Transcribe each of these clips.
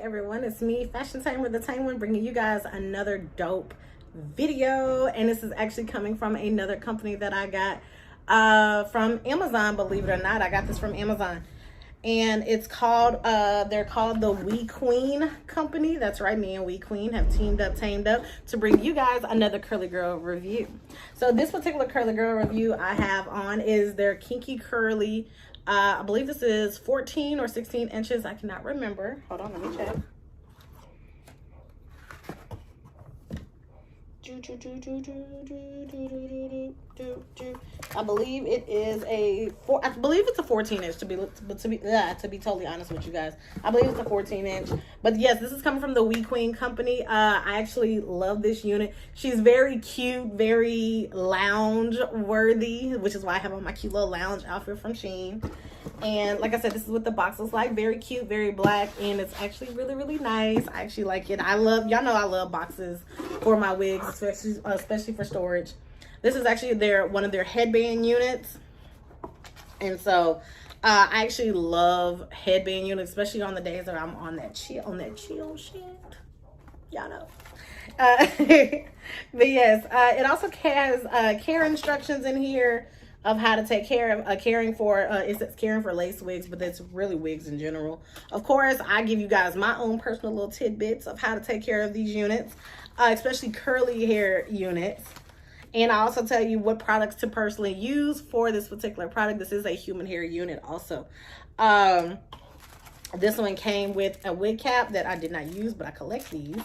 everyone, it's me, Fashion Tamer the Tame One, bringing you guys another dope video. And this is actually coming from another company that I got from Amazon. Believe it or not, I got this from Amazon, and it's called they're called the We Queen company. That's right, me and We Queen have teamed up to bring you guys another curly girl review. So this particular curly girl review I have on is their Kinky Curly. I believe this is 14 or 16 inches. I cannot remember. Hold on, let me check. I believe it is I believe it's a 14 inch to be totally honest with you guys. I believe it's a 14 inch. But yes, this is coming from the We Queen company. I actually love this unit. She's very cute, very lounge worthy, which is why I have on my cute little lounge outfit from Shein. And like I said, this is what the box looks like. Very cute, very black, and it's actually really nice. I actually like it. Y'all know I love boxes for my wigs, especially for storage. This is actually one of their headband units. And so I actually love headband units, especially on the days that I'm on that chill shit. Y'all know. But yes, it also has care instructions in here of how to take care of caring for lace wigs, but that's really wigs in general. Of course, I give you guys my own personal little tidbits of how to take care of these units, especially curly hair units. And I also tell you what products to personally use for this particular product. This is a human hair unit also. This one came with a wig cap that I did not use, but I collect these.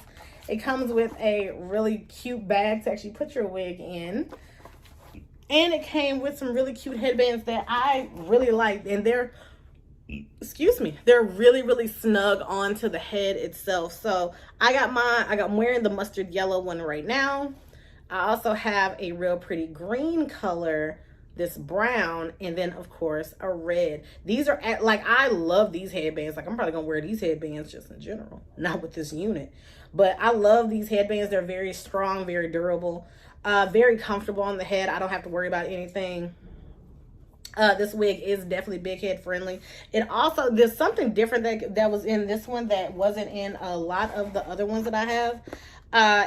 It comes with a really cute bag to actually put your wig in. And it came with some really cute headbands that I really like. And they're really snug onto the head itself. So I'm wearing the mustard yellow one right now. I also have a real pretty green color, this brown, and then of course a red. These are I love these headbands. Like, I'm probably gonna wear these headbands just in general, not with this unit, but I love these headbands. They're very strong, very durable, very comfortable on the head. I don't have to worry about anything. This wig is definitely big head friendly. It also, there's something different that was in this one that wasn't in a lot of the other ones that I have.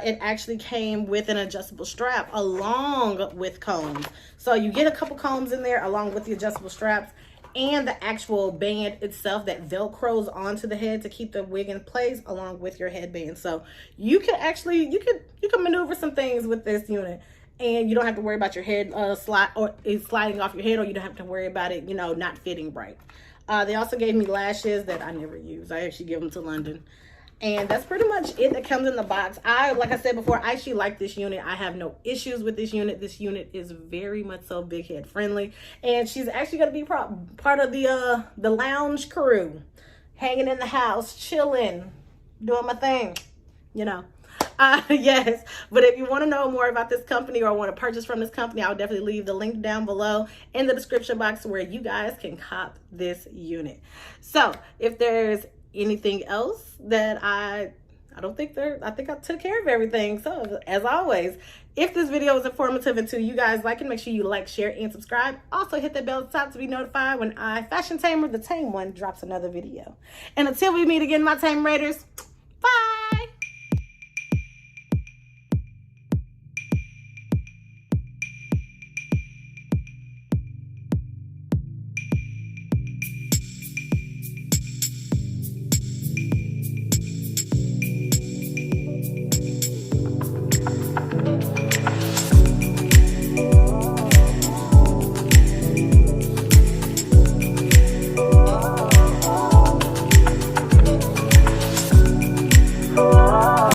It actually came with an adjustable strap along with combs. So you get a couple combs in there along with the adjustable straps and the actual band itself that velcros onto the head to keep the wig in place along with your headband. So you can actually, you can maneuver some things with this unit, and you don't have to worry about your head sliding off your head, or you don't have to worry about it, not fitting right. They also gave me lashes that I never use. I actually give them to London. And that's pretty much it that comes in the box. Like I said before, I actually like this unit. I have no issues with this unit. This unit is very much so big head friendly. And she's actually going to be part of the lounge crew. Hanging in the house, chilling, doing my thing, Yes, but if you want to know more about this company or want to purchase from this company, I'll definitely leave the link down below in the description box where you guys can cop this unit. So if there's anything else that I think I took care of everything. So as always, if this video was informative and to you guys like it, make sure you like, share, and subscribe. Also hit that bell at the top to be notified when I, Fashion Tamer the Tame One, drops another video. And until we meet again, my Tame Raiders,